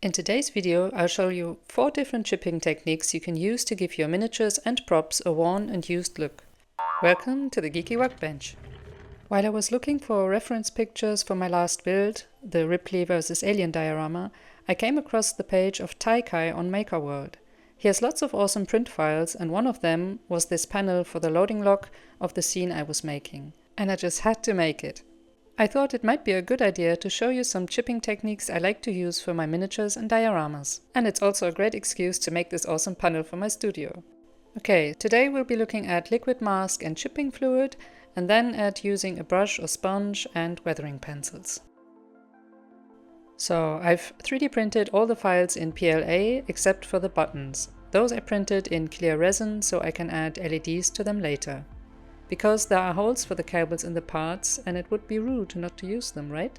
In today's video, I'll show you 4 different chipping techniques you can use to give your miniatures and props a worn and used look. Welcome to the Geeky Workbench! While I was looking for reference pictures for my last build, the Ripley vs Alien diorama, I came across the page of Taikai on MakerWorld. He has lots of awesome print files, and one of them was this panel for the loading lock of the scene I was making. And I just had to make it. I thought it might be a good idea to show you some chipping techniques I like to use for my miniatures and dioramas. And it's also a great excuse to make this awesome panel for my studio. Okay, today we'll be looking at liquid mask and chipping fluid, and then at using a brush or sponge and weathering pencils. So I've 3D printed all the files in PLA except for the buttons. Those I printed in clear resin so I can add LEDs to them later. Because there are holes for the cables in the parts, and it would be rude not to use them, right?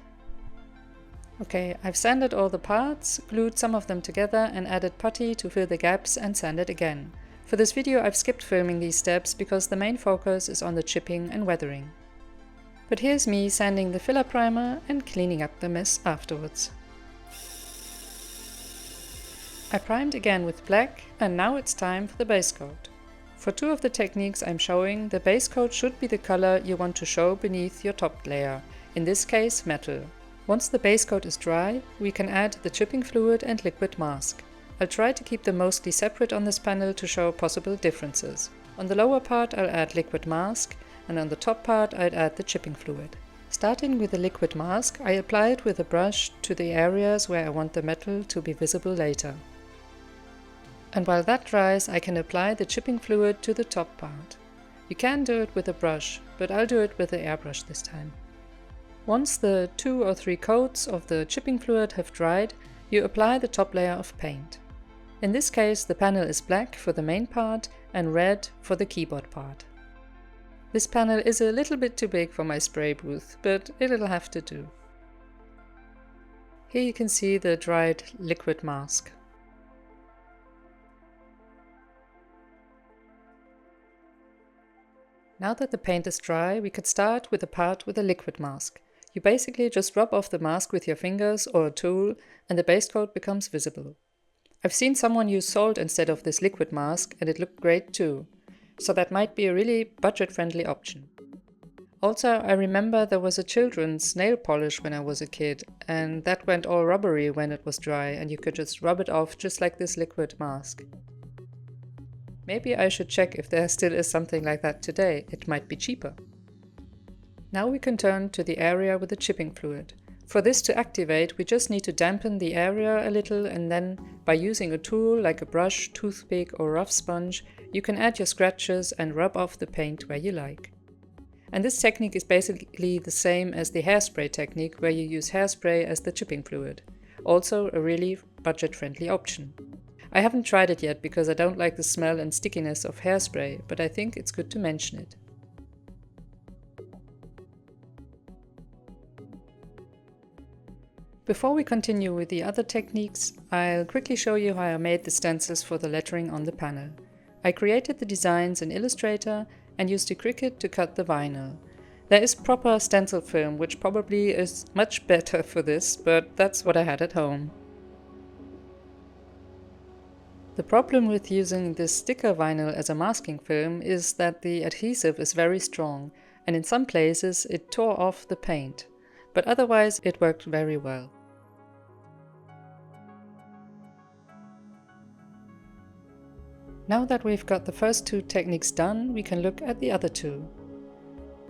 Okay, I've sanded all the parts, glued some of them together and added putty to fill the gaps and sanded again. For this video I've skipped filming these steps because the main focus is on the chipping and weathering. But here's me sanding the filler primer and cleaning up the mess afterwards. I primed again with black, and now it's time for the base coat. For 2 of the techniques I'm showing, the base coat should be the color you want to show beneath your top layer, in this case metal. Once the base coat is dry, we can add the chipping fluid and liquid mask. I'll try to keep them mostly separate on this panel to show possible differences. On the lower part I'll add liquid mask, and on the top part I'll add the chipping fluid. Starting with the liquid mask, I apply it with a brush to the areas where I want the metal to be visible later. And while that dries, I can apply the chipping fluid to the top part. You can do it with a brush, but I'll do it with the airbrush this time. Once the 2 or 3 coats of the chipping fluid have dried, you apply the top layer of paint. In this case, the panel is black for the main part and red for the keyboard part. This panel is a little bit too big for my spray booth, but it'll have to do. Here you can see the dried liquid mask. Now that the paint is dry, we could start with the part with a liquid mask. You basically just rub off the mask with your fingers or a tool and the base coat becomes visible. I've seen someone use salt instead of this liquid mask and it looked great too. So that might be a really budget-friendly option. Also, I remember there was a children's nail polish when I was a kid, and that went all rubbery when it was dry and you could just rub it off just like this liquid mask. Maybe I should check if there still is something like that today. It might be cheaper. Now we can turn to the area with the chipping fluid. For this to activate, we just need to dampen the area a little, and then by using a tool like a brush, toothpick or rough sponge, you can add your scratches and rub off the paint where you like. And this technique is basically the same as the hairspray technique, where you use hairspray as the chipping fluid. Also a really budget-friendly option. I haven't tried it yet because I don't like the smell and stickiness of hairspray, but I think it's good to mention it. Before we continue with the other techniques, I'll quickly show you how I made the stencils for the lettering on the panel. I created the designs in Illustrator and used a Cricut to cut the vinyl. There is proper stencil film, which probably is much better for this, but that's what I had at home. The problem with using this sticker vinyl as a masking film is that the adhesive is very strong, and in some places it tore off the paint, but otherwise it worked very well. Now that we've got the first 2 techniques done, we can look at the other 2.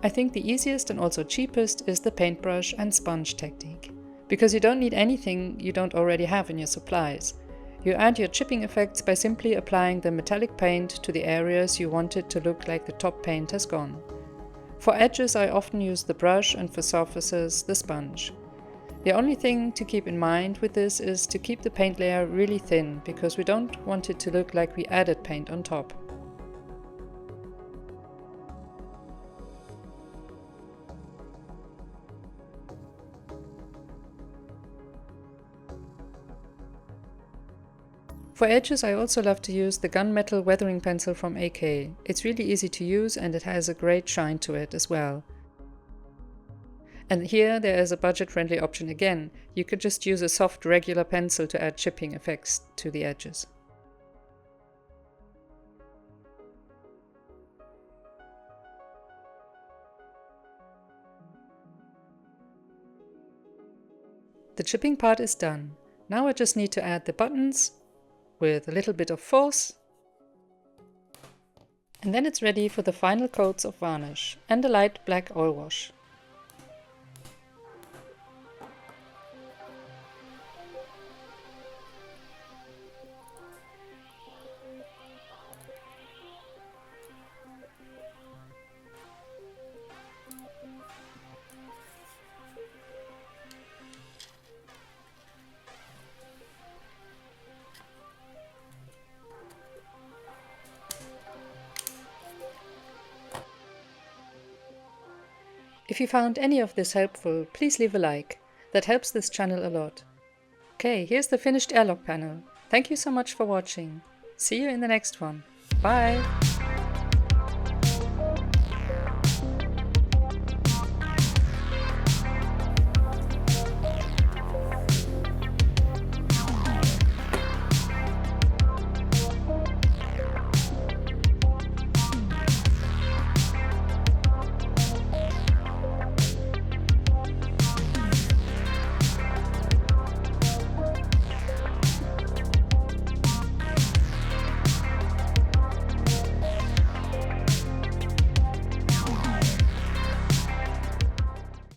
I think the easiest and also cheapest is the paintbrush and sponge technique, because you don't need anything you don't already have in your supplies. You add your chipping effects by simply applying the metallic paint to the areas you want it to look like the top paint has gone. For edges I often use the brush and for surfaces the sponge. The only thing to keep in mind with this is to keep the paint layer really thin, because we don't want it to look like we added paint on top. For edges I also love to use the gunmetal weathering pencil from AK. It's really easy to use and it has a great shine to it as well. And here there is a budget-friendly option again. You could just use a soft regular pencil to add chipping effects to the edges. The chipping part is done. Now I just need to add the buttons with a little bit of force. And then it's ready for the final coats of varnish and a light black oil wash. If you found any of this helpful, please leave a like. That helps this channel a lot. Okay, here's the finished Airlock panel. Thank you so much for watching. See you in the next one. Bye!